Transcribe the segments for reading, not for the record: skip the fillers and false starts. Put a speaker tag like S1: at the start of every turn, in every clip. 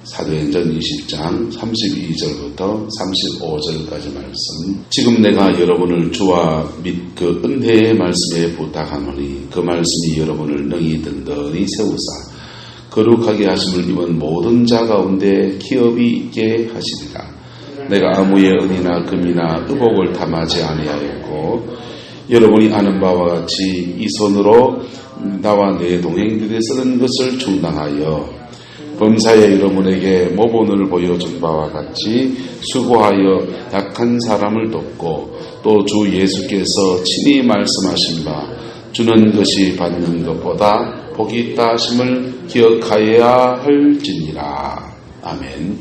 S1: 사도행전 20장 32절부터 35절까지 말씀. 지금 내가 여러분을 주와 및 그 은혜의 말씀에 부탁하노니 그 말씀이 여러분을 능히 든든히 세우사 거룩하게 하심을 입은 모든 자 가운데 기업이 있게 하시리라. 내가 아무의 은이나 금이나 의복을 탐하지 아니하였고 여러분이 아는 바와 같이 이 손으로 나와 내 동행들이 쓰는 것을 충당하여 범사에 여러분에게 모본을 보여준 바와 같이 수고하여 약한 사람을 돕고 또 주 예수께서 친히 말씀하신 바 주는 것이 받는 것보다 복이 있다 하심을 기억하여야 할지니라. 아멘.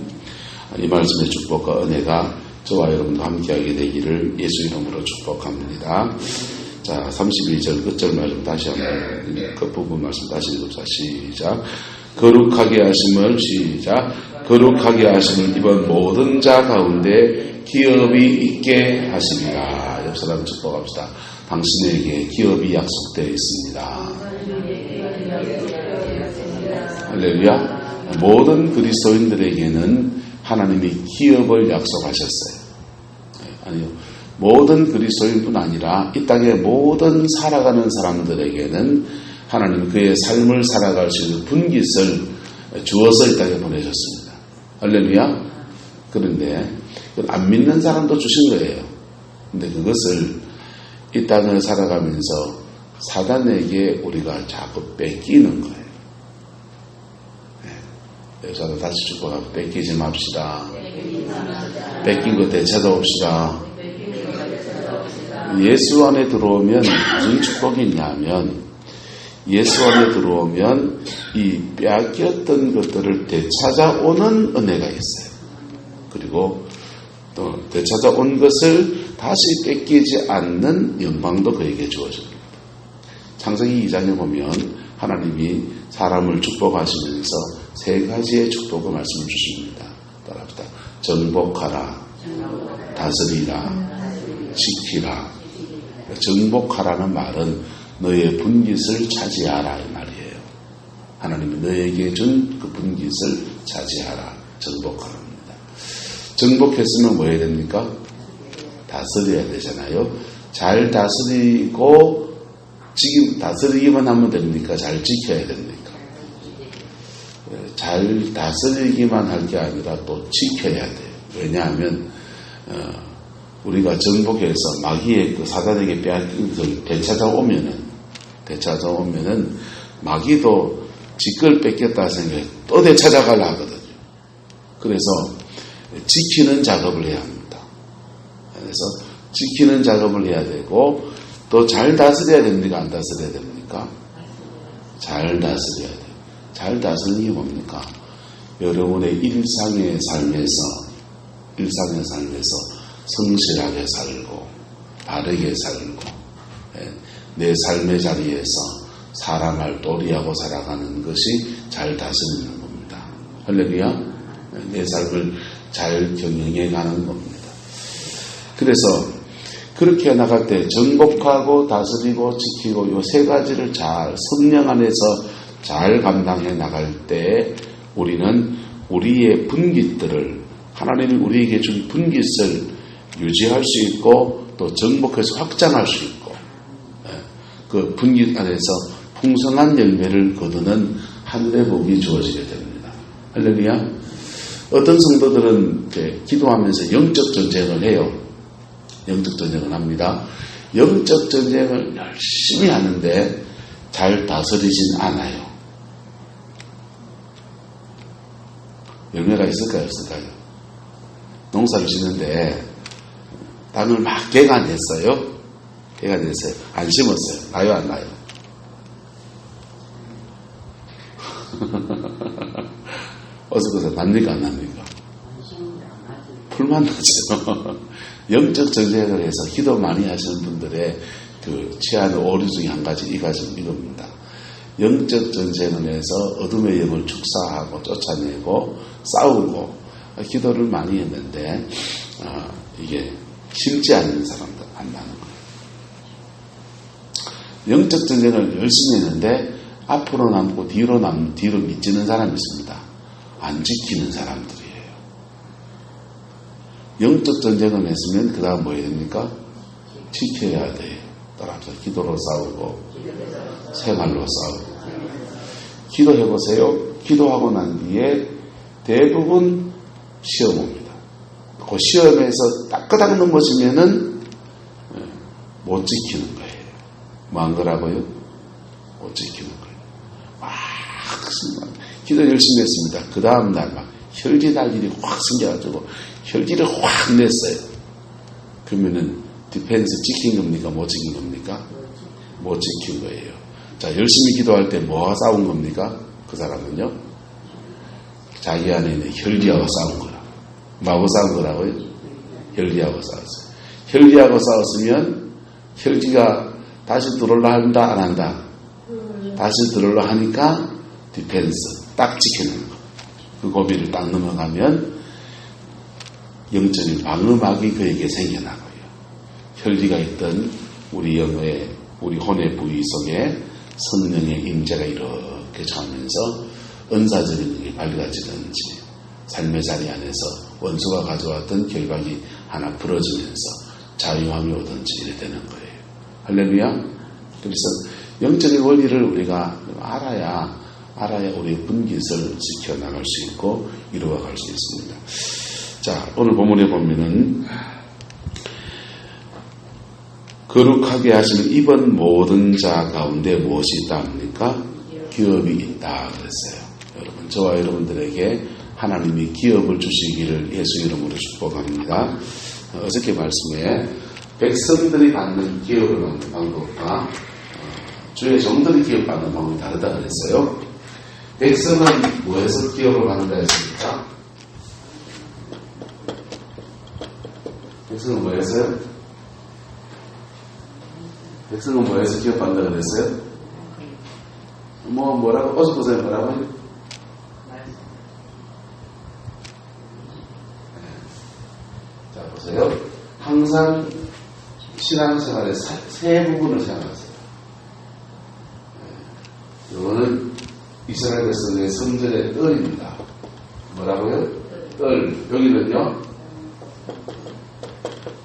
S1: 이 말씀의 축복과 은혜가 저와 여러분과 함께하게 되기를 예수 이름으로 축복합니다. 자, 32절 끝절 말씀 다시 한번 그 부분 말씀 다시 읽읍시다. 시작. 거룩하게 하심을 시작. 거룩하게 하심을 입은 모든 자 가운데 기업이 있게 하시리라. 옆 사람 축복합시다. 당신에게 기업이 약속되어 있습니다. 할렐루야. 모든 그리스도인들에게는 하나님이 기업을 약속하셨어요. 아니요. 모든 그리스도인뿐 아니라 이 땅의 모든 살아가는 사람들에게는 하나님 그의 삶을 살아갈 수 있는 분깃을 주어서 이 땅에 보내셨습니다. 할렐루야. 그런데 안 믿는 사람도 주신 거예요. 근데 그것을 이 땅을 살아가면서 사단에게 우리가 자꾸 뺏기는 거예요. 여기서 다시 축복하고 뺏기지 맙시다. 뺏긴 거 되찾아옵시다. 예수 안에 들어오면 무슨 축복이 있냐면 예수 안에 들어오면 이 빼앗겼던 것들을 되찾아오는 은혜가 있어요. 그리고 또 되찾아온 것을 다시 뺏기지 않는 영광도 그에게 주어집니다. 창세기 2장에 보면 하나님이 사람을 축복하시면서 세 가지의 축복을 말씀해 주십니다. 따라합시다. 정복하라, 다스리라, 지키라. 정복하라는 말은 너의 분깃을 차지하라 이 말이에요. 하나님이 너에게 준 그 분깃을 차지하라. 정복하랍니다. 정복했으면 뭐 해야 됩니까? 다스려야 되잖아요. 잘 다스리고 지금 다스리기만 하면 됩니까? 잘 지켜야 됩니까? 잘 다스리기만 할 게 아니라 또 지켜야 돼요. 왜냐하면 우리가 정복해서 마귀의 그 사단에게 빼앗긴 것을 되찾아오면은 마귀도 지걸 뺏겼다 생각해 또 되찾아가려 하거든요. 그래서 지키는 작업을 해야 합니다. 그래서 지키는 작업을 해야 되고 또 잘 다스려야 됩니까? 안 다스려야 됩니까? 잘 다스려야 돼요. 잘 다스리는 게 뭡니까? 여러분의 일상의 삶에서 성실하게 살고 바르게 살고 내 삶의 자리에서 사람을 도리하고 살아가는 것이 잘 다스리는 겁니다. 할렐루야. 내 삶을 잘 경영해 가는 겁니다. 그래서 그렇게 나갈 때 정복하고 다스리고 지키고 이 세 가지를 잘 성령 안에서 잘 감당해 나갈 때 우리는 우리의 분깃들을 하나님이 우리에게 준 분깃을 유지할 수 있고 또 정복해서 확장할 수 있고 그 분깃 안에서 풍성한 열매를 거두는 하늘의 복이 주어지게 됩니다. 할렐루야. 어떤 성도들은 기도하면서 영적 전쟁을 해요. 영적 전쟁을 합니다. 영적 전쟁을 열심히 하는데 잘 다스리진 않아요. 열매가 있을까요? 없을까요? 농사를 짓는데 땅을 막 개간했어요. 개간했어요. 안 심었어요. 나요 안 나요? 어서 납니까 안 납니까? 풀만 나죠. 영적 전쟁을 해서 기도 많이 하시는 분들의 그 취하는 오류 중에 한 가지 이 가지 이겁니다. 영적 전쟁을 해서 어둠의 영을 축사하고 쫓아내고 싸우고 기도를 많이 했는데 이게 심지 않는 사람들 안 나는 거예요. 영적 전쟁을 열심히 했는데 앞으로 남고 뒤로 미치는 사람이 있습니다. 안 지키는 사람들이에요. 영적 전쟁을 했으면 그 다음 뭐 해야 됩니까? 지켜야 돼요. 따라서 기도로 싸우고 생활로 싸우고. 기도해보세요. 기도하고 난 뒤에 대부분 시험 옵니다. 그 시험에서 따끄닥 넘어지면은 못 지키는 거예요. 뭐 한 거라고요? 못 지키는 거예요. 막 기도 열심히 했습니다. 그 다음날 막 혈기 날 일이 확 생겨가지고 혈기를 확 냈어요. 그러면은 디펜스 지킨 겁니까? 못 지킨 겁니까? 못 지킨 거예요. 자, 열심히 기도할 때 뭐와 싸운 겁니까? 그 사람은요? 자기 안에 있는 혈기하고 싸운 거라. 뭐하고 싸운 거라고요? 혈기하고 싸웠어요. 혈기하고 싸웠으면 혈기가 다시 들어올라 한다, 안 한다? 다시 들어올라 하니까 디펜스 딱 지켜내는 거. 그 고비를 딱 넘어가면 영적인 방음막이 그에게 생겨나고요. 혈기가 있던 우리 영의 우리 혼의 부위 속에 성령의 임재가 이렇게 차오면서 은사적인 능력이 밝아지든지 삶의 자리 안에서 원수가 가져왔던 결박이 하나 풀어지면서 자유함이 오든지 이래 되는 거예요. 할렐루야. 그래서 영적인 원리를 우리가 알아야 우리의 분깃을 지켜나갈 수 있고 이루어갈 수 있습니다. 자, 오늘 본문에 보면은 거룩하게 하시는 이번 모든 자 가운데 무엇이 있다 합니까? 기업이 있다 그랬어요. 여러분, 저와 여러분들에게 하나님이 기업을 주시기를 예수 이름으로 축복합니다. 어저께 말씀에 백성들이 받는 기업을 받는 방법과 주의 종들이 기업 받는 방법이 다르다 그랬어요. 백성은 뭐에서 기업을 받는다 했습니까? 백성은 뭐였어요? 백성은 뭐에서 기업 받는다 그랬어요? 뭐라고? 어서 보세요. 뭐라고요? 자, 보세요. 항상 신앙생활의 세 부분을 생각하세요. 이거는 이스라엘 백성의 성전의 뜰입니다. 뭐라고요? 뜰.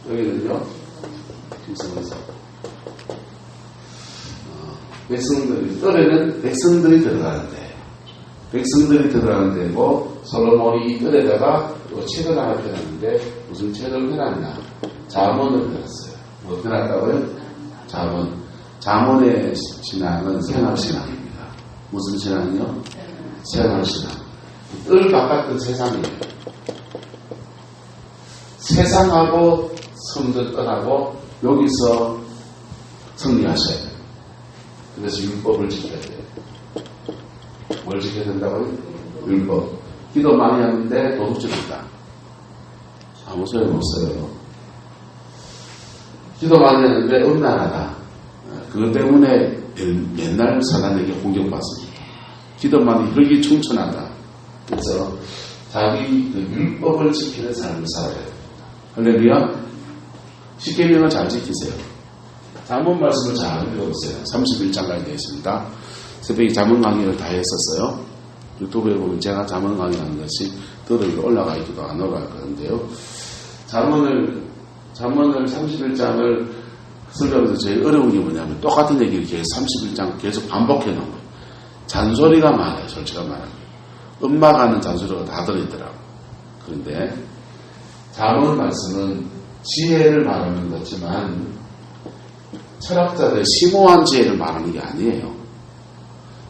S1: 여기는요? 김성에서 백성들이, 뜰에는 백성들이 들어가는데, 뭐, 솔로몬이 이 뜰에다가 책을 하나 펴놨는데, 무슨 책을 펴놨나? 잠언을 펴놨어요. 뭐 펴놨다고요? 잠언의 신앙은 생활신앙입니다. 무슨 신앙이요? 생활신앙. 뜰 바깥은 세상이에요. 세상하고 성전 떠나고 여기서 승리하셔야 돼요. 그래서 율법을 지켜야 돼요. 뭘 지켜야 된다고요? 율법. 기도 많이 하는데 도둑질이다. 아무 소용없어요. 기도 많이 하는데 음란하다. 그것 때문에 맨날 사단에게 공격받습니다. 기도 많이 혈기 충천하다. 그래서 자기 그 율법을 지키는 삶을 살아야 됩니다. 할렐루야. 십계명을 잘 지키세요. 잠언 말씀을 잘 읽어보세요. 31장까지 되어 있습니다. 새벽에 잠언 강의를 다 했었어요. 유튜브에 보면 제가 잠언 강의하는 것이 들어 올라가 있기도 안 올라갈 건데요. 잠언을 31장을 설교하면서 제일 어려운 게 뭐냐면 똑같은 얘기를 계속 31장 계속 반복해 놓은 거예요. 잔소리가 많아요. 솔직히 말하면. 음마가는 잔소리가 다 들어있더라고요. 그런데 잠언 말씀은 지혜를 말하는 거지만 철학자들의 심오한 지혜를 말하는 게 아니에요.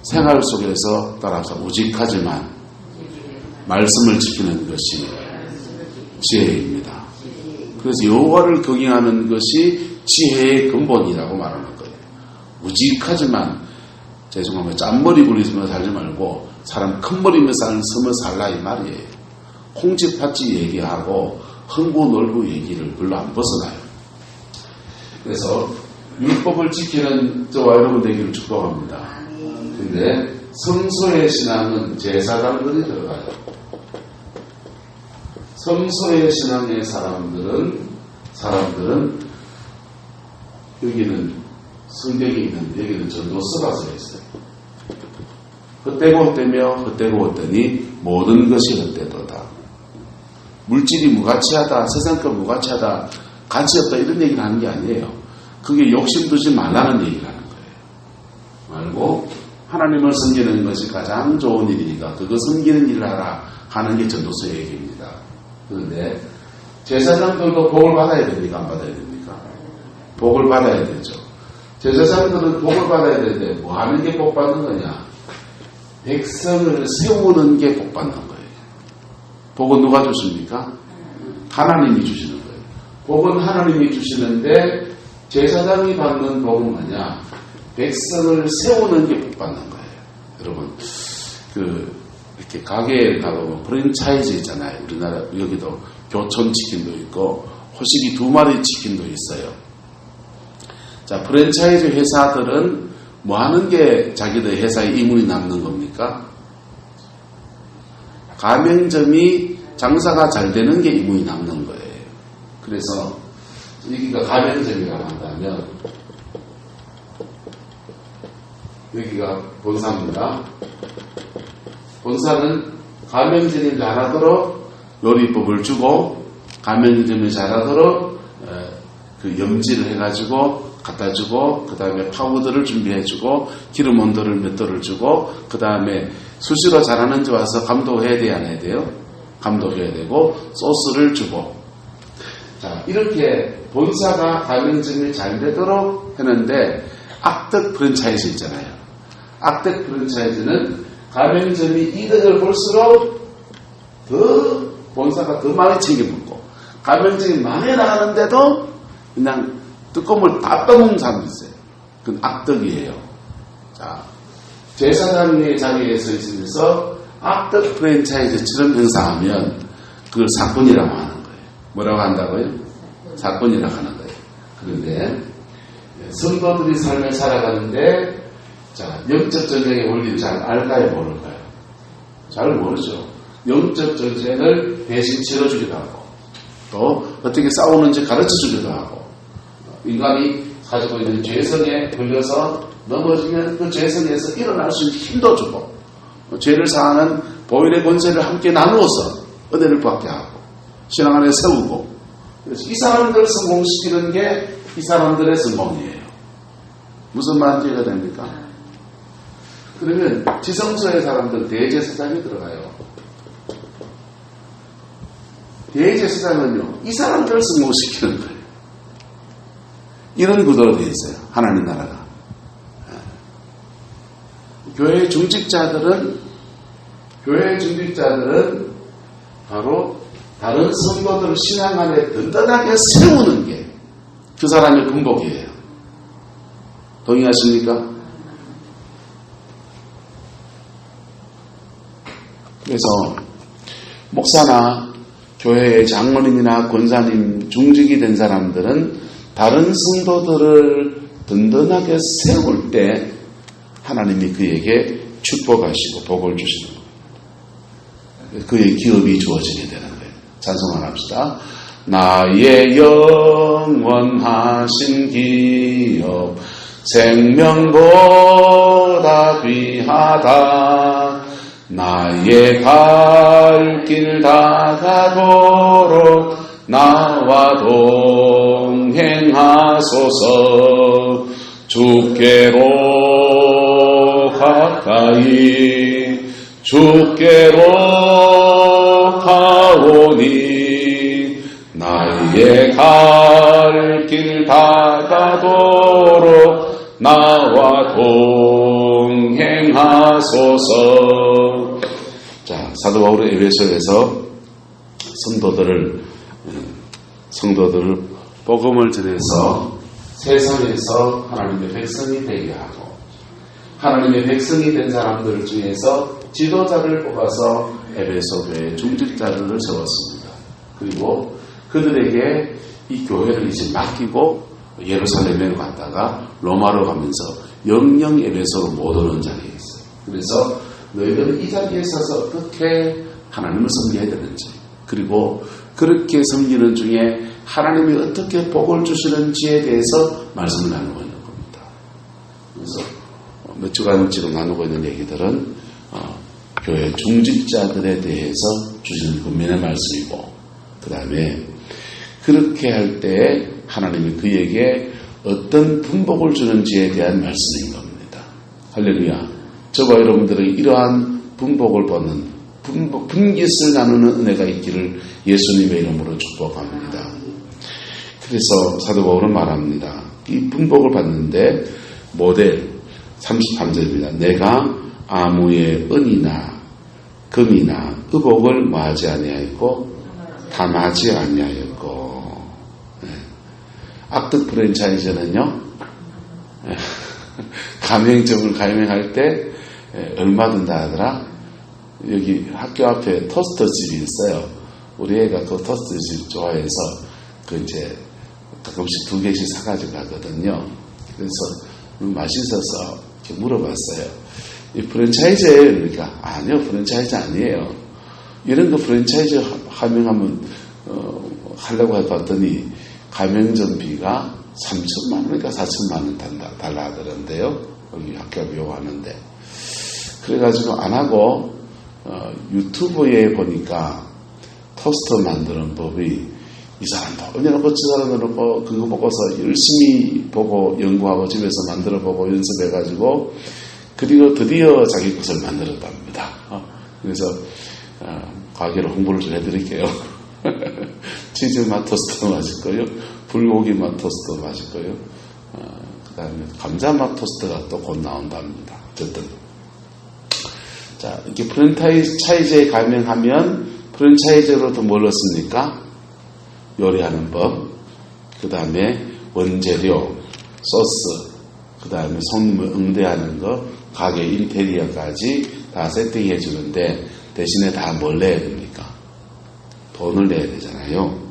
S1: 생활 속에서 따라서 우직하지만 말씀을 지키는 것이 지혜입니다. 그래서 여호와를 경외하는 것이 지혜의 근본이라고 말하는 거예요. 우직하지만 죄송하면 짠머리 굴리면서 살지 말고 사람 큰머리면서 서면 살라 이 말이에요. 콩쥐팥쥐 얘기하고 흥부 놀부 얘기를 별로 안 벗어나요. 그래서 율법을 지키는 저와 여러분 되기를 축복합니다. 근데 성소의 신앙은 제사장들이 들어가요. 성소의 신앙의 사람들은 여기는 성경이 있는데 여기는 전도서가 써 있어요. 헛되고 헛되며 헛되고 헛되니 모든 것이 헛되도다. 물질이 무가치하다, 세상 것 무가치하다, 가치 없다 이런 얘기를 하는 게 아니에요. 그게 욕심 두지 말라는 얘기를 하는 거예요. 말고 하나님을 섬기는 것이 가장 좋은 일이니까 그거 섬기는 일을 하라 하는 게 전도서의 얘기입니다. 그런데 제사장들도 복을 받아야 됩니까? 안 받아야 됩니까? 복을 받아야 되죠. 제사장들은 복을 받아야 되는데 뭐 하는 게 복 받는 거냐? 백성을 세우는 게 복 받는 거예요. 복은 누가 주십니까? 하나님이 주시는 거예요. 복은 하나님이 주시는데 제사장이 받는 복은 뭐냐? 백성을 세우는 게 복 받는 거예요. 여러분, 이렇게 가게에 가보면 프랜차이즈 있잖아요. 우리나라 여기도 교촌 치킨도 있고 호식이 2마리 치킨도 있어요. 자, 프랜차이즈 회사들은 뭐 하는 게 자기들 회사에 이문이 남는 겁니까? 가맹점이 장사가 잘 되는 게 이문이 남는 거예요. 그래서 여기가 가맹점이라고 한다면 여기가 본사입니다. 본사는 가맹점이 잘하도록 요리법을 주고 가맹점이 잘하도록 그 염지를 해가지고 갖다 주고 그 다음에 파우더를 준비해 주고 기름 온도를 몇 도를 주고 그 다음에 수시로 잘하는지 와서 감독해야 돼야 안 해야 돼요? 감독해야 되고 소스를 주고 자 이렇게 본사가 가맹점이 잘 되도록 하는데 악덕 프랜차이즈 있잖아요. 악덕 프랜차이즈는 가맹점이 이득을 볼수록 더 본사가 더 많이 챙겨먹고 가맹점이 많이 나가는데도 그냥 뚜껑을 다 떠먹는 사람도 있어요. 그건 악덕이에요. 자, 제사장의 자리에 서 있으면서 악덕 프랜차이즈처럼 행사하면 그걸 사건이라고 하는 거예요. 뭐라고 한다고요? 사건이라고 하는 거예요. 그런데 성도들이 삶을 살아가는데 자, 영적 전쟁의 원리를 잘 알까요? 모를까요? 잘 모르죠. 영적 전쟁을 대신 치러주기도 하고 또 어떻게 싸우는지 가르쳐주기도 하고 인간이 가지고 있는 죄성에 걸려서 넘어지면 그 죄성에서 일어날 수 있는 힘도 주고 죄를 사하는 보혈의 권세를 함께 나누어서 은혜를 받게 하고 신앙 안에 세우고 그래서 이 사람들을 성공시키는 게 이 사람들의 성공이에요. 무슨 말인지 이해가 됩니까? 그러면 지성소의 사람들 대제사장이 들어가요. 대제사장은요 이 사람들을 성공시키는 거예요. 이런 구도로 되어 있어요. 하나님 나라가. 교회 중직자들은 바로 다른 성도들을 신앙 안에 든든하게 세우는 게 그 사람의 군복이에요. 동의하십니까? 그래서 목사나 교회의 장로님이나 권사님 중직이 된 사람들은 다른 성도들을 든든하게 세울 때 하나님이 그에게 축복하시고 복을 주시는 거예요. 그의 기업이 주어지게 되는 거예요. 찬송을 합시다. 나의 영원하신 기업 생명보다 귀하다. 나의 갈 길 다가도록 나와 동행하소서. 주께로 가까이 주께로 가오니 나의 갈 길 다가도록 나와 동행하소서. 자, 사도 바울의 에베소에서 성도들을 복음을 전해서 세상에서 하나님의 백성이 되게 하고 하나님의 백성이 된 사람들 중에서 지도자를 뽑아서 에베소 교회의 중직자들을 세웠습니다. 그리고 그들에게 이 교회를 이제 맡기고 예루살렘에 갔다가 로마로 가면서 영영 에베소로 못 오는 자리에 있어요. 그래서 너희들은 이 자리에 서서 어떻게 하나님을 섬겨야 되는지 그리고 그렇게 섬기는 중에 하나님이 어떻게 복을 주시는지에 대해서 말씀을 나누고 있는 겁니다. 그래서 몇 주간 지금 나누고 있는 얘기들은 교회 중직자들에 대해서 주시는 권면의 말씀이고, 그 다음에 그렇게 할 때 하나님이 그에게 어떤 분복을 주는지에 대한 말씀인 겁니다. 할렐루야. 저와 여러분들의 이러한 분복을 받는 분깃을 나누는 은혜가 있기를 예수님의 이름으로 축복합니다. 그래서 사도 바울은 말합니다. 이 분복을 받는데 모델 33절입니다. 내가 아무의 은이나 금이나 의복을 뭐하지 아니하였고 담하지 아니하였고. 악덕 프랜차이즈는요, 가맹점을 가맹할 때 얼마 든다 하더라? 여기 학교 앞에 토스터 집이 있어요. 우리 애가 그 토스터 집 좋아해서 이제 가끔씩 2개씩 사가지고 가거든요. 그래서 맛있어서 이렇게 물어봤어요. 이 프랜차이즈예요? 그러니까 아니요, 프랜차이즈 아니에요. 이런 거 프랜차이즈 가맹하면 하려고 해봤더니 가맹점비가 3천만 원이니까 4천만 원 달라 하더란데요. 여기 학교 앞에 요구하는데. 그래가지고 안 하고 유튜브에 보니까 토스터 만드는 법이 이 사람도 언제놓고 저 사람도 놓고 그거 보고서 열심히 보고 연구하고 집에서 만들어보고 연습해가지고 그리고 드디어 자기 것을 만들었답니다. 그래서 가게로 홍보를 좀 해드릴게요. 치즈 맛 토스트도 맛있고요, 불고기 맛 토스트도 맛있고요, 그 다음에 감자 맛 토스트가 또 곧 나온답니다. 어쨌든 자, 이렇게 프랜차이즈에 가맹하면 프랜차이즈로도 뭘 얻습니까? 요리하는 법, 그 다음에 원재료, 소스, 그 다음에 손님을 응대하는 거, 가게 인테리어까지 다 세팅해 주는데 대신에 다 뭘 내야 됩니까? 돈을 내야 되잖아요.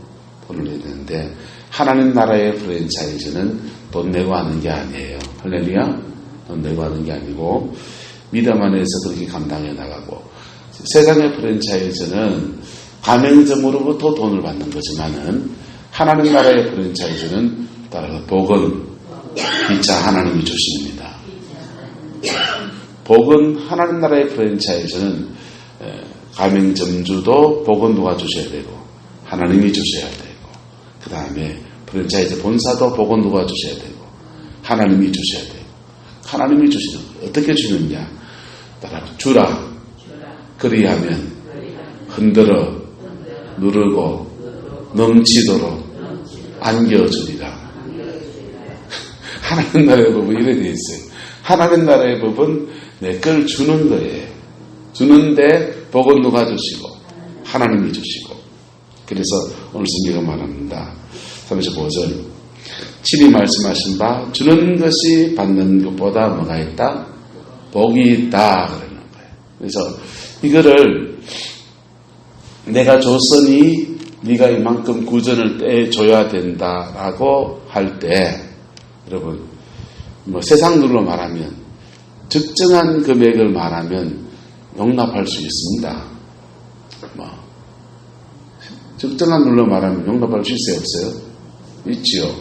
S1: 돈을 내야 되는데 하나님 나라의 프랜차이즈는 돈 내고 하는 게 아니에요. 할렐루야. 돈 내고 하는 게 아니고 믿음 안에서 그렇게 감당해 나가고, 세상의 프랜차이즈는 가맹점으로부터 돈을 받는 거지만은 하나님 나라의 프랜차이즈는 따라서 복은 기차 하나님이 주십니다. 복은 하나님 나라의 프랜차이즈는 가맹점주도 복은 누가 주셔야 되고 하나님이 주셔야 되고, 그 다음에 프랜차이즈 본사도 복은 누가 주셔야 되고 하나님이 주셔야 되고, 하나님이 주시는 어떻게 주느냐? 따라 주라. 그리하면 흔들어 누르고 넘치도록 안겨주리라. 하나님 나라의 법은 이래 되어 있어요. 하나님 나라의 법은 내 걸 주는 거예요. 주는데 복은 누가 주시고 하나님이 주시고. 그래서 오늘 성경은 말합니다. 35절 7이 말씀하신 바 주는 것이 받는 것보다 뭐가 있다? 복이 있다 그러는 거예요. 그래서 이거를 내가 줬으니 네가 이만큼 구전을 떼줘야 된다라고 할 때, 여러분 세상 눈으로 말하면 적정한 금액을 말하면 용납할 수 있습니다. 적정한 눈으로 말하면 용납할 수 있어요, 없어요? 있지요.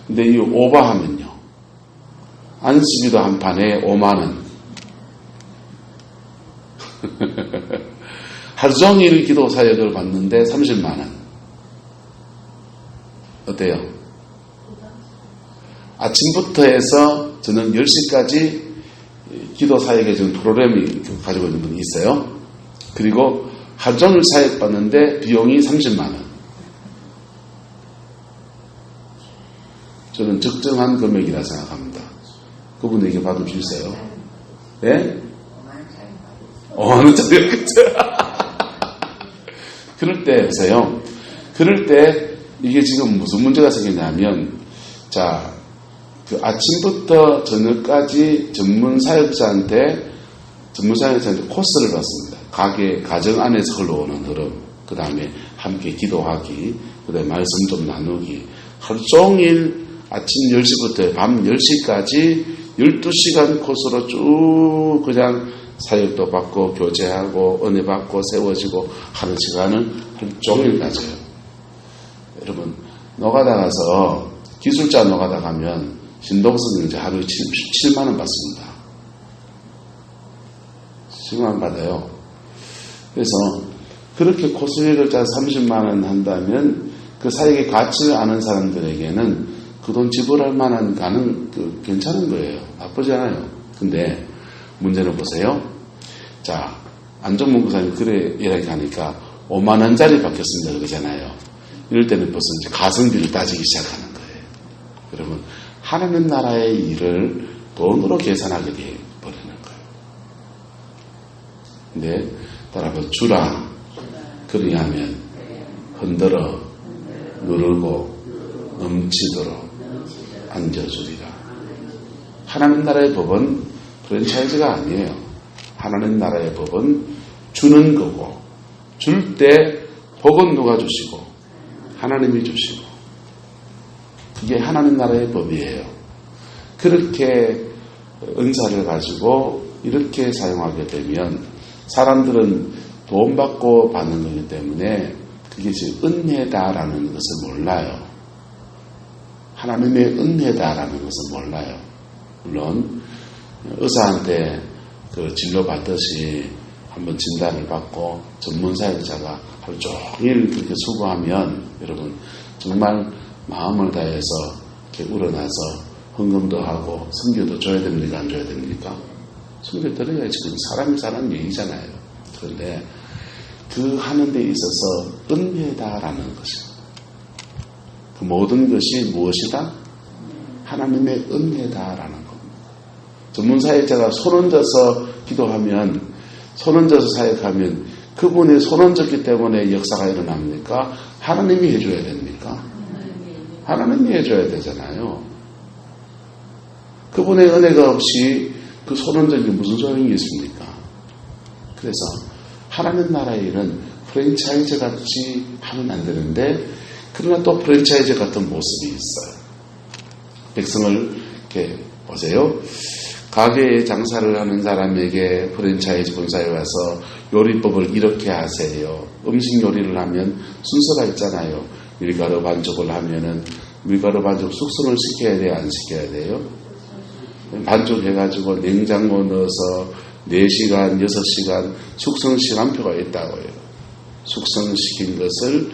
S1: 근데 이 오버하면요, 안수기도 한 판에 5만 원. 하루 종일 기도 사역을 받는데 30만 원. 어때요? 아침부터 해서 저는 10시까지 기도 사역에 지금 프로그램이 가지고 있는 분이 있어요. 그리고 하루 종일 사역 받는데 비용이 30만 원. 저는 적정한 금액이라 생각합니다. 그분에게 받을 수 있어요? 네? 5만원짜리 그럴 때 보세요. 그럴 때 이게 지금 무슨 문제가 생기냐면, 자, 그 아침부터 저녁까지 전문 사역자한테 코스를 받습니다. 가정 안에서 흘러오는 흐름, 그 다음에 함께 기도하기, 그 다음에 말씀 좀 나누기, 하루 종일 아침 10시부터 밤 10시까지 12시간 코스로 쭉 그냥 사역도 받고 교제하고 은혜 받고 세워지고 하는 시간을 하루 종일 가져요. 여러분, 노가다 가서 기술자 노가다 가면 신동선 이제 하루에 7만 원 받습니다. 7만 원 받아요. 그래서 그렇게 코스액을 짜서 30만 원 한다면 그 사역의 가치를 아는 사람들에게는 그 돈 지불할 만한 괜찮은 거예요. 나쁘지 않아요. 근데 문제는 보세요. 자, 안정문 목사님 그래 이야기하니까 5만 원짜리 바뀌었습니다 그러잖아요. 이럴 때는 벌써 이제 가성비를 따지기 시작하는 거예요. 여러분, 하나님 나라의 일을 돈으로 계산하게 되어버리는 거예요. 근데 따라서 주라 그리하면 흔들어 누르고 넘치도록 앉아주리라. 하나님 나라의 법은 프랜차이즈가 아니에요. 하나님 나라의 법은 주는 거고, 줄 때 복은 누가 주시고 하나님이 주시고, 그게 하나님 나라의 법이에요. 그렇게 은사를 가지고 이렇게 사용하게 되면 사람들은 돈 받고 받는 거기 때문에 그게 은혜다라는 것을 몰라요. 하나님의 은혜다라는 것을 몰라요. 물론 의사한테 그 진료받듯이 한번 진단을 받고 전문 사역자가 하루 종일 그렇게 수고하면 여러분 정말 마음을 다해서 이렇게 우러나서 헌금도 하고 선교도 줘야 됩니까? 안 줘야 됩니까? 선교 드려야지. 그건 사람이 사는 얘기잖아요. 그런데 그 하는 데 있어서 은혜다라는 것이, 그 모든 것이 무엇이다? 하나님의 은혜다라는 겁니다. 전문 사역자가 손 얹어서 기도하면, 손 얹어서 사역하면 그분이 손 얹었기 때문에 역사가 일어납니까? 하나님이 해줘야 됩니까? 하나님이 해줘야 되잖아요. 그분의 은혜가 없이 그 손 얹은 게 무슨 소용이 있습니까? 그래서 하나님 나라의 일은 프랜차이즈 같이 하면 안 되는데, 그러나 또 프랜차이즈 같은 모습이 있어요. 백성을 이렇게 보세요. 가게에 장사를 하는 사람에게 프랜차이즈 본사에 와서 요리법을 이렇게 하세요. 음식 요리를 하면 순서가 있잖아요. 밀가루 반죽을 하면은 밀가루 반죽 숙성을 시켜야 돼요? 안 시켜야 돼요? 반죽해가지고 냉장고 넣어서 4시간, 6시간 숙성 시간표가 있다고요. 숙성시킨 것을,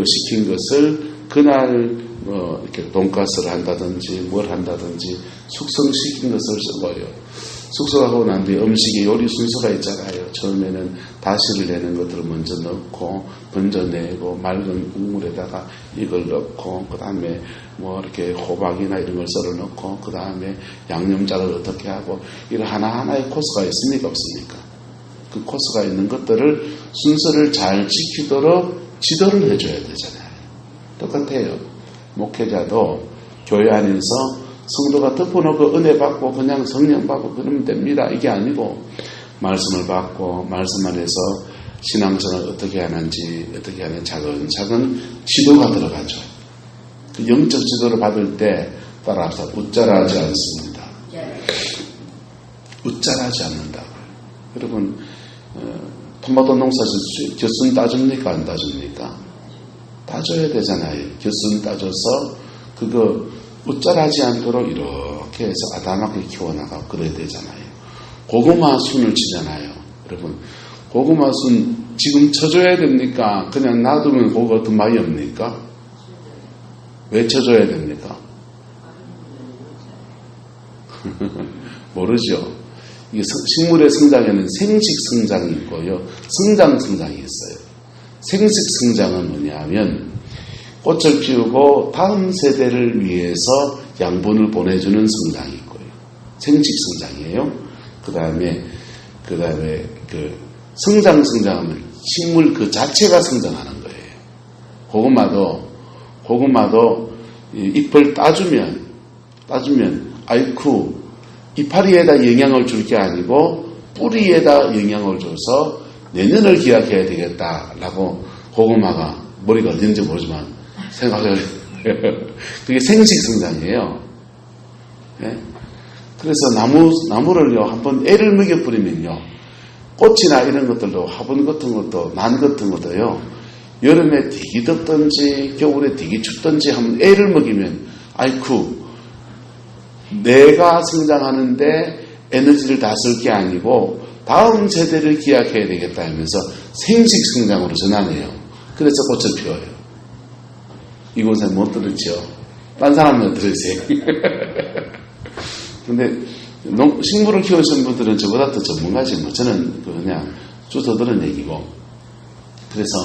S1: 시킨 것을 그날 이렇게 돈가스를 한다든지 뭘 한다든지 숙성시킨 것을 쓰고요. 숙성하고 난 뒤에 음식의 요리 순서가 있잖아요. 처음에는 다시를 내는 것들을 먼저 넣고 건져내고 맑은 국물에다가 이걸 넣고, 그 다음에 이렇게 호박이나 이런 걸 썰어 넣고, 그 다음에 양념장을 어떻게 하고, 이런 하나하나의 코스가 있습니까? 없습니까? 그 코스가 있는 것들을 순서를 잘 지키도록 지도를 해줘야 되잖아요. 똑같아요. 목회자도 교회 안에서 성도가 덮어놓고 은혜 받고 그냥 성령 받고 그러면 됩니다. 이게 아니고 말씀을 받고 말씀 안에서 신앙생활을 어떻게 하는지, 어떻게 하는 차근차근 지도가 들어가죠. 그 영적 지도를 받을 때 따라서 웃잘하지 않습니다. 웃잘하지 않는다고요. 여러분, 토마토 농사에서 곁순 따줍니까? 안 따줍니까? 따줘야 되잖아요. 곁순 따줘서 그거 웃잘하지 않도록 이렇게 해서 아담하게 키워나가고 그래야 되잖아요. 고구마 순을 치잖아요. 여러분, 고구마 순 지금 쳐줘야 됩니까? 그냥 놔두면 고구마 더 많이 없습니까? 왜 쳐줘야 됩니까? 모르죠. 이게 식물의 성장에는 생식 성장이 있고요, 성장 성장이 있어요. 생식 성장은 뭐냐면 꽃을 피우고 다음 세대를 위해서 양분을 보내주는 성장이 있고요. 생식 성장이에요. 그 다음에 그 성장하면 식물 그 자체가 성장하는 거예요. 고구마도 잎을 따주면 아이쿠, 이파리에다 영향을 줄 게 아니고 뿌리에다 영향을 줘서 내년을 기약해야 되겠다라고 고구마가 머리가 어딘지 모르지만 생각을 그게 생식 성장이에요. 네? 그래서 나무를요 한번 애를 먹여버리면요, 꽃이나 이런 것들도 화분 같은 것도 난 같은 것도요, 여름에 되게 덥든지 겨울에 되게 춥든지 한번 애를 먹이면 아이쿠, 내가 성장하는데 에너지를 다 쓸 게 아니고 다음 세대를 기약해야 되겠다 하면서 생식 성장으로 전환해요. 그래서 꽃을 피워요. 이곳에 못 들었죠? 딴 사람은 들으세요. 근데 식물을 키우시는 분들은 저보다 더 전문가지 뭐. 저는 그냥 주워 들은 얘기고. 그래서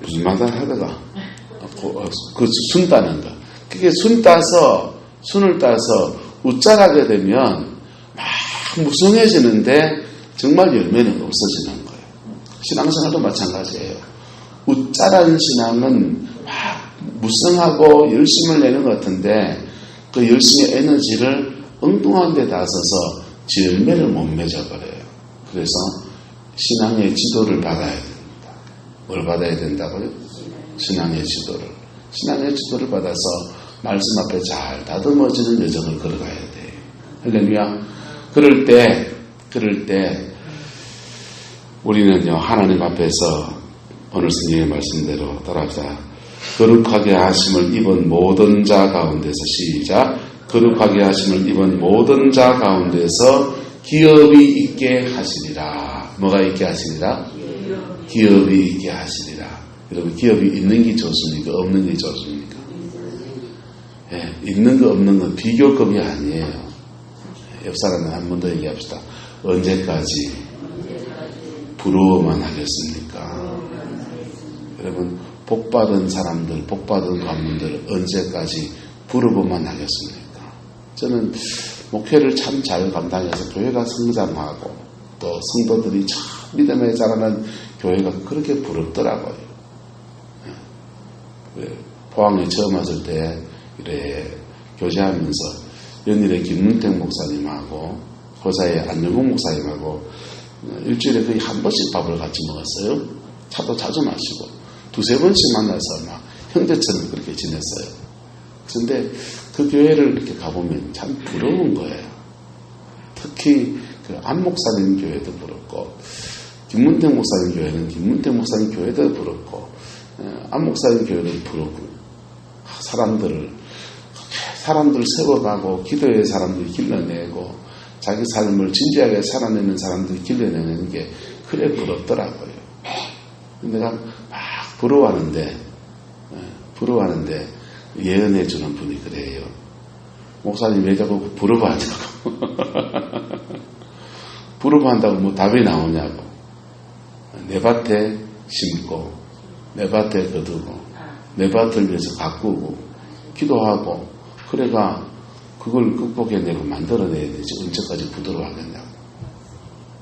S1: 무슨 말을 하다가 그 순 따는 거. 그게 순을 따서 웃자라게 되면 막 무성해지는데 정말 열매는 없어지는 거예요. 신앙생활도 마찬가지예요. 웃자라는 신앙은 막 무성하고 열심을 내는 것 같은데 그 열심의 에너지를 엉뚱한 데 다 써서 열매를 못 맺어버려요. 그래서 신앙의 지도를 받아야 됩니다. 뭘 받아야 된다고요? 신앙의 지도를. 신앙의 지도를 받아서 말씀 앞에 잘 다듬어지는 여정을 걸어가야 돼요. 할렐루야. 그럴 때 우리는요, 하나님 앞에서 오늘 성경의 말씀대로 따라합시다. 거룩하게 하심을 입은 모든 자 가운데서 시작. 거룩하게 하심을 입은 모든 자 가운데서 기업이 있게 하시리라. 뭐가 있게 하시리라? 기업이 있게 하시리라. 여러분, 기업이 있는 게 좋습니까? 없는 게 좋습니까? 예, 있는 거 없는 건 비교급이 아니에요. 옆 사람은 한 번 더 얘기합시다. 언제까지 부러워만 하겠습니까? 여러분, 복받은 사람들, 복받은 가문들 언제까지 부러워만 하겠습니까? 저는 목회를 참 잘 감당해서 교회가 성장하고 또 성도들이 참 믿음에 자라는 교회가 그렇게 부럽더라고요. 포항에 처음 왔을 때 이래 교제하면서 연일에 김문택 목사님하고 고사의 안영국 목사님하고 일주일에 거의 한 번씩 밥을 같이 먹었어요. 차도 자주 마시고 두세 번씩 만나서 막 형제처럼 그렇게 지냈어요. 그런데 그 교회를 이렇게 가보면 참 부러운 거예요. 특히 그 안 목사님 교회도 부럽고 김문택 목사님 교회는 김문택 목사님 교회도 부럽고 안 목사님 교회도 부럽고 사람들 세워가고 기도의 사람들 길러내고 자기 삶을 진지하게 살아내는 사람들 길러내는 게 그래 부럽더라고요. 내가 막 부러워하는데 예언해주는 분이 그래요. 목사님 왜 자꾸 부러워하냐고. 부러워한다고 뭐 답이 나오냐고. 내 밭에 심고 내 밭에 거두고 내 밭을 위해서 가꾸고 기도하고 그래가 그걸 극복해내고 만들어내야 되지 언제까지 부드러워하겠냐고.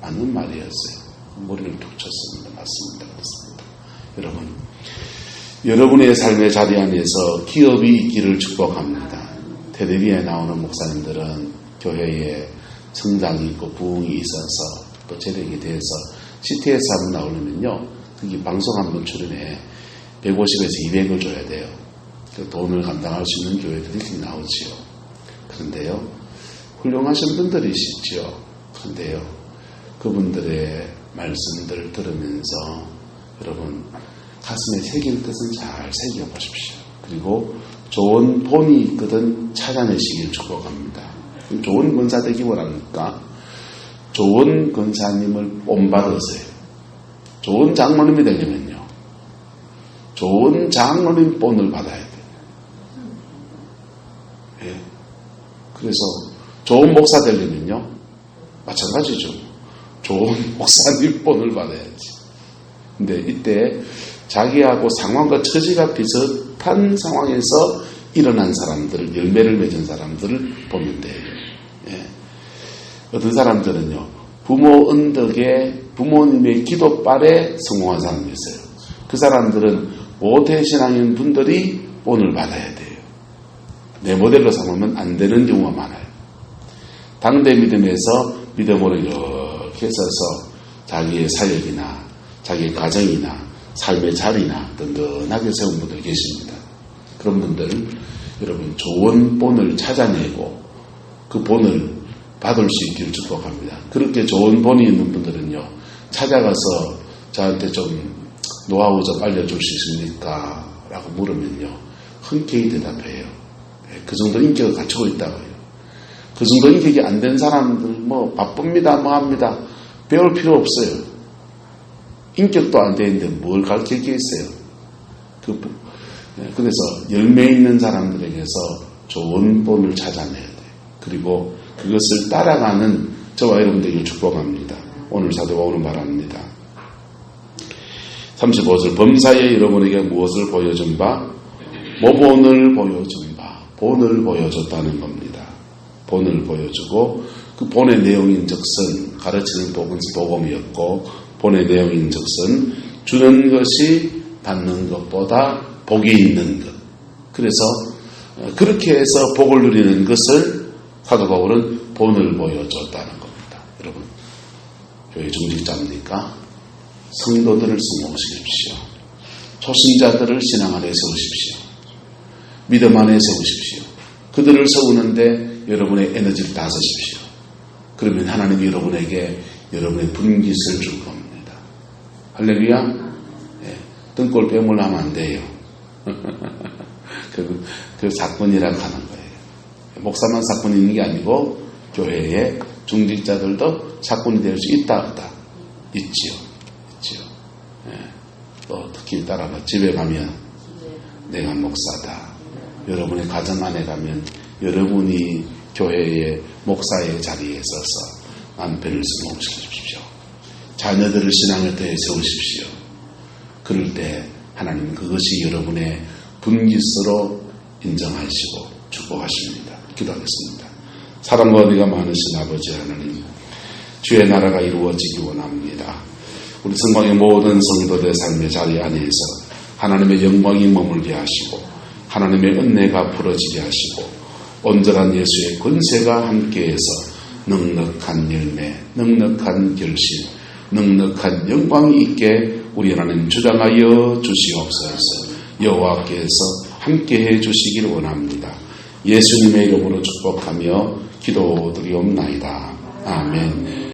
S1: 맞는 말이었어요. 머리를 툭 쳤습니다. 맞습니다. 그렇습니다. 여러분, 여러분의 삶의 자리 안에서 기업이 있기를 축복합니다. 텔레비에 나오는 목사님들은 교회에 성장이 있고 부흥이 있어서 또 재력이 돼서 CTS 한번 나오려면요, 거기 방송 한번 출연해 150에서 200을 줘야 돼요. 그 돈을 감당할 수 있는 교회들이 이렇게 나오지요. 그런데요, 훌륭하신 분들이시죠. 그런데요, 그분들의 말씀들을 들으면서 여러분 가슴에 새길 것은 잘 새겨보십시오. 그리고 좋은 본이 있거든 찾아내시길 축복합니다. 좋은 권사 되기 원합니까? 좋은 권사님을 본받으세요. 좋은 장로님이 되려면요, 좋은 장로님 본을 받아야 돼요. 예. 그래서 좋은 목사 되려면요, 마찬가지죠. 좋은 목사님 본을 받아야지. 근데 이때 자기하고 상황과 처지가 비슷한 상황에서 일어난 사람들, 열매를 맺은 사람들을 보면 돼요. 예. 어떤 사람들은요, 부모 언덕에 부모님의 기도발에 성공한 사람이 있어요. 그 사람들은 모태신앙인 분들이 본을 받아야 돼요. 내 모델로 삼으면 안 되는 경우가 많아요. 당대 믿음에서 믿음으로 이렇게 서서 자기의 사역이나 자기의 가정이나 삶의 자리나 든든하게 세운 분들 계십니다. 그런 분들 여러분 좋은 본을 찾아내고 그 본을 받을 수 있기를 축복합니다. 그렇게 좋은 본이 있는 분들은요, 찾아가서 저한테 좀 노하우 좀 알려줄 수 있습니까? 라고 물으면요, 흔쾌히 대답해요. 그 정도 인격을 갖추고 있다고요. 그 정도 인격이 안 된 사람들 뭐 바쁩니다 뭐 합니다. 배울 필요 없어요. 인격도 안 되는데 뭘 가르칠 게 있어요. 그래서 열매 있는 사람들에게서 좋은 본을 찾아내야 돼. 그리고 그것을 따라가는 저와 여러분들에게 축복합니다. 오늘 사도가 오는 바랍니다. 35절 범사에 여러분에게 무엇을 보여준 바? 모본을 보여준 바. 본을 보여줬다는 겁니다. 본을 보여주고 그 본의 내용인즉슨 가르치는 복음이었고 본의 내용인즉슨 주는 것이 받는 것보다 복이 있는 것. 그래서 그렇게 해서 복을 누리는 것을 사도 바울은 본을 보여줬다는 겁니다. 여러분, 교회 중직자입니까? 성도들을 승복시키십시오. 초신자들을 신앙 안에 세우십시오. 믿음 안에 세우십시오. 그들을 세우는데 여러분의 에너지를 다 쓰십시오. 그러면 하나님이 여러분에게 여러분의 분깃을 줄 겁니다. 할렐루야. 네, 등골 빼물 하면 안 돼요. 그 사건이라고 하는 거예요. 목사만 사건이 있는 게 아니고 교회의 중직자들도 사건이 될 수 있다 없다? 있지요. 네. 또 특히 따라가 집에 가면 내가 목사다. 여러분의 가정 안에 가면 여러분이 교회의 목사의 자리에 서서 남편을 승복시키십시오. 자녀들을 신앙을 더해 세우십시오. 그럴 때 하나님은 그것이 여러분의 분깃으로 인정하시고 축복하십니다. 기도하겠습니다. 사랑과 은혜가 많으신 아버지 하나님, 주의 나라가 이루어지기 원합니다. 우리 성광의 모든 성도들의 삶의 자리 안에서 하나님의 영광이 머물게 하시고 하나님의 은혜가 풀어지게 하시고 온전한 예수의 권세가 함께해서 넉넉한 열매, 넉넉한 결심, 넉넉한 영광이 있게 우리 하나님 주장하여 주시옵소서. 여호와께서 함께해 주시길 원합니다. 예수님의 이름으로 축복하며 기도드리옵나이다. 아멘.